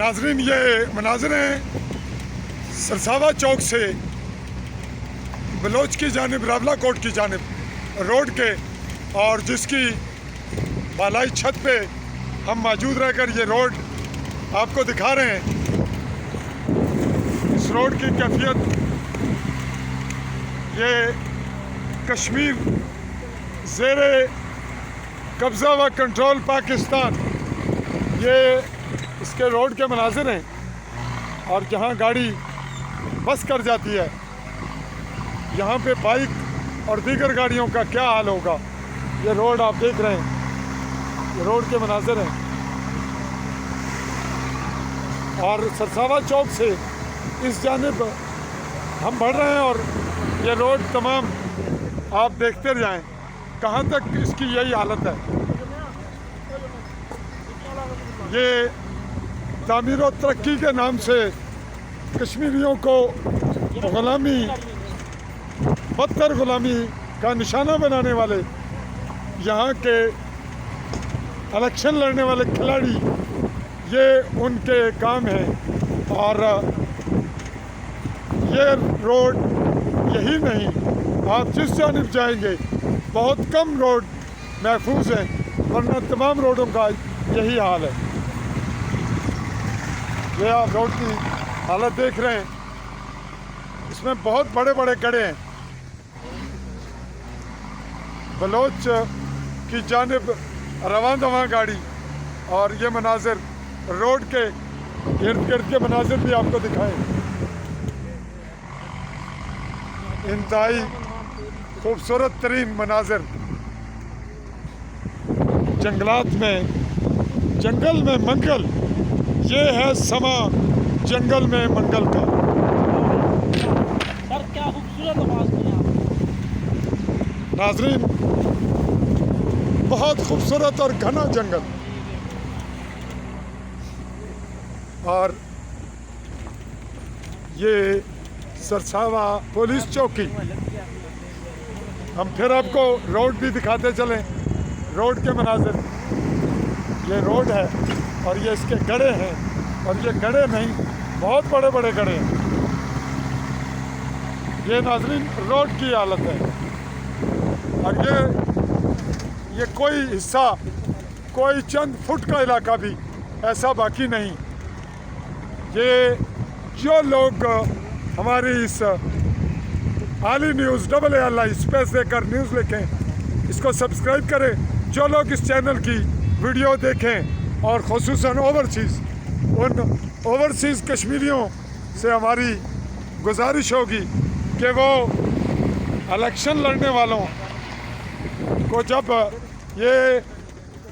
नाजरीन, ये मनाज़िर हैं सरसावह चौक से बलूच की जानिब रावलाकोट की जानिब रोड के, और जिसकी बालाई छत पे हम मौजूद रहकर ये रोड आपको दिखा रहे हैं। इस रोड की कैफियत, ये कश्मीर ज़ेरे कब्ज़ा व कंट्रोल पाकिस्तान, ये इसके रोड के मनाज़िर हैं। और जहाँ गाड़ी बस कर जाती है, यहाँ पे बाइक और दीगर गाड़ियों का क्या हाल होगा। ये रोड आप देख रहे हैं, ये रोड के मनाज़िर हैं। और सरसावह चौक से इस जानिब हम बढ़ रहे हैं और ये रोड तमाम आप देखते जाएं, कहाँ तक इसकी यही हालत है। ये तामीर और तरक्की के नाम से कश्मीरियों को ग़ुलामी, बदतर ग़ुलामी का निशाना बनाने वाले यहाँ के इलेक्शन लड़ने वाले खिलाड़ी, ये उनके काम हैं। और ये रोड यही नहीं, आप जिस जानिब जाएंगे बहुत कम रोड महफूज हैं, वरना तमाम रोडों का यही हाल है। ये आप रोड की हालत देख रहे हैं, इसमें बहुत बड़े बड़े गड्ढे हैं। बलूच की जानिब रवां दवां गाड़ी, और ये मनाज़िर रोड के इर्द गिर्द के मनाज़िर भी आपको दिखाएं। इंतहाई खूबसूरत तरीन मनाज़िर, जंगलात में, जंगल में मंगल, ये है समा जंगल में मंगल का। सर क्या खूबसूरत आवाज़ है नाजरीन, बहुत खूबसूरत और घना जंगल। और ये सरसावह पुलिस चौकी, हम फिर आपको रोड भी दिखाते चलें। रोड के मनाज़िर, ये रोड है और ये इसके गड्ढे हैं, और ये गड्ढे नहीं, बहुत बड़े बड़े गड्ढे हैं। ये नाज़रीन रोड की हालत है। और ये कोई हिस्सा, कोई चंद फुट का इलाका भी ऐसा बाकी नहीं। ये जो लोग हमारी इस आली न्यूज़ AALI स्पेस देकर न्यूज़ लिखें, इसको सब्सक्राइब करें। जो लोग इस चैनल की वीडियो देखें, और ख़ुसूसन ओवरसीज़, उन ओवरसीज़ कश्मीरियों से हमारी गुजारिश होगी कि वो इलेक्शन लड़ने वालों को, जब ये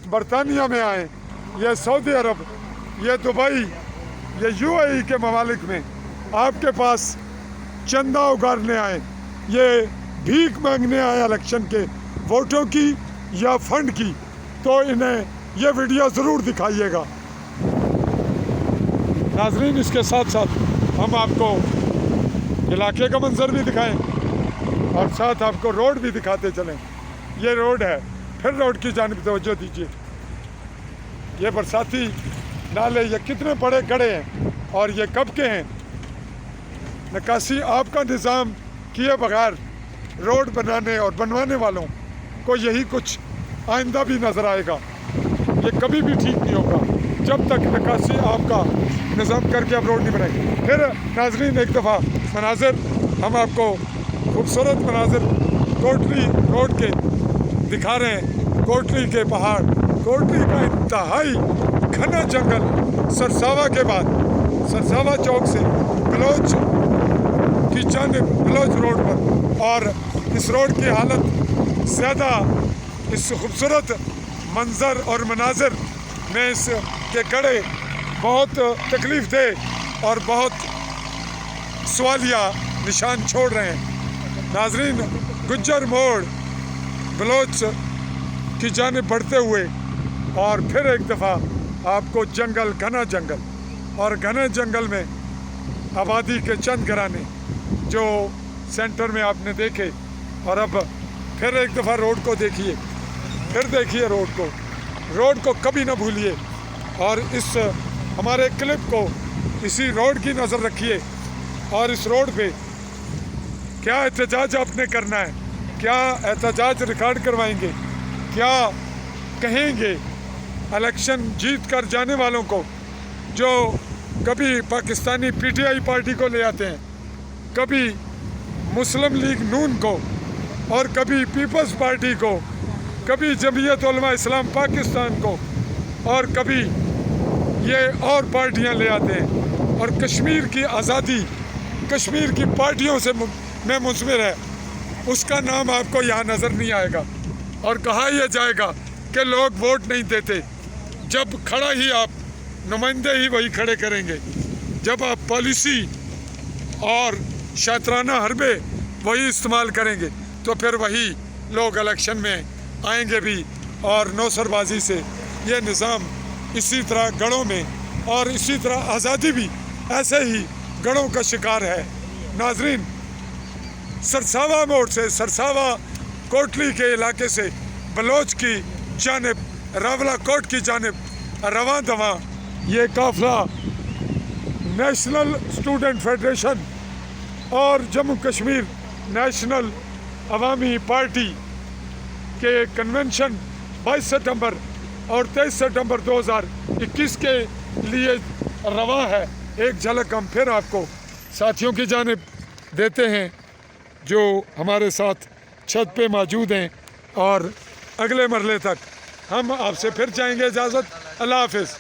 बरतानिया में आए, ये सऊदी अरब, ये दुबई, ये UAE के ममालिक में आपके पास चंदा उगारने आए, ये भीख मांगने आए इलेक्शन के वोटों की या फंड की, तो इन्हें ये वीडियो ज़रूर दिखाइएगा। नाज़रीन, इसके साथ साथ हम आपको इलाके का मंजर भी दिखाएं और साथ आपको रोड भी दिखाते चलें। ये रोड है, फिर रोड की जानिब तवज्जो दीजिए। ये बरसाती नाले, ये कितने बड़े गड्ढे हैं, और ये कब के हैं। निकासी आपका निज़ाम किए बगैर रोड बनाने और बनवाने वालों को यही कुछ आइंदा भी नज़र आएगा। ये कभी भी ठीक नहीं होगा जब तक निकासी आपका निज़ाम करके आप रोड नहीं बनाएंगे। फिर नाज़रीन, एक दफ़ा मनाज़िर हम आपको खूबसूरत मनाज़िर कोटली रोड के दिखा रहे हैं। कोटली के पहाड़, कोटली का इंतहाई घना जंगल, सरसावह के बाद सरसावह चौक से बलूच की जानिब बलूच रोड पर। और इस रोड की हालत ज़्यादा, इस खूबसूरत मंज़र और मनाज़िर में इसके गड्ढे बहुत तकलीफ़ दे और बहुत सवालिया निशान छोड़ रहे हैं। नाज़रीन, गुज्जर मोड़ बलूच की जानिब बढ़ते हुए, और फिर एक दफ़ा आपको जंगल, घना जंगल, और घने जंगल में आबादी के चंद घराने जो सेंटर में आपने देखे। और अब फिर एक दफ़ा रोड को देखिए, फिर देखिए रोड को कभी ना भूलिए। और इस हमारे क्लिप को इसी रोड की नज़र रखिए और इस रोड पे क्या एहतजाज आपने करना है, क्या एहतजाज रिकॉर्ड करवाएंगे, क्या कहेंगे इलेक्शन जीत कर जाने वालों को, जो कभी पाकिस्तानी पीटीआई पार्टी को ले आते हैं, कभी मुस्लिम लीग नून को और कभी पीपल्स पार्टी को, कभी जमीयत उलमा इस्लाम पाकिस्तान को और कभी ये और पार्टियां ले आते हैं। और कश्मीर की आज़ादी कश्मीर की पार्टियों से में मुंसबिर है, उसका नाम आपको यहाँ नज़र नहीं आएगा। और कहा यह जाएगा कि लोग वोट नहीं देते, जब खड़ा ही आप नुमाइंदे ही वही खड़े करेंगे, जब आप पॉलिसी और शातराना हरबे वही इस्तेमाल करेंगे तो फिर वही लोग इलेक्शन में आएंगे भी। और नौसरबाजी से ये निज़ाम इसी तरह गढ़ों में और इसी तरह आज़ादी भी ऐसे ही गढ़ों का शिकार है। नाजरीन, सरसावह मोड़ से सरसावह कोटली के इलाके से बलूच की जानिब रावला कोट की जानिब रवां दवां ये काफ़िला नेशनल स्टूडेंट फेडरेशन और जम्मू कश्मीर नेशनल अवामी पार्टी के कन्वेंशन 22 सितंबर और 23 सितंबर 2021 के लिए रवां है। एक झलक हम फिर आपको साथियों की जानिब देते हैं जो हमारे साथ छत पे मौजूद हैं, और अगले मरले तक हम आपसे फिर चाहेंगे इजाज़त। अल्लाह हाफ़िज़।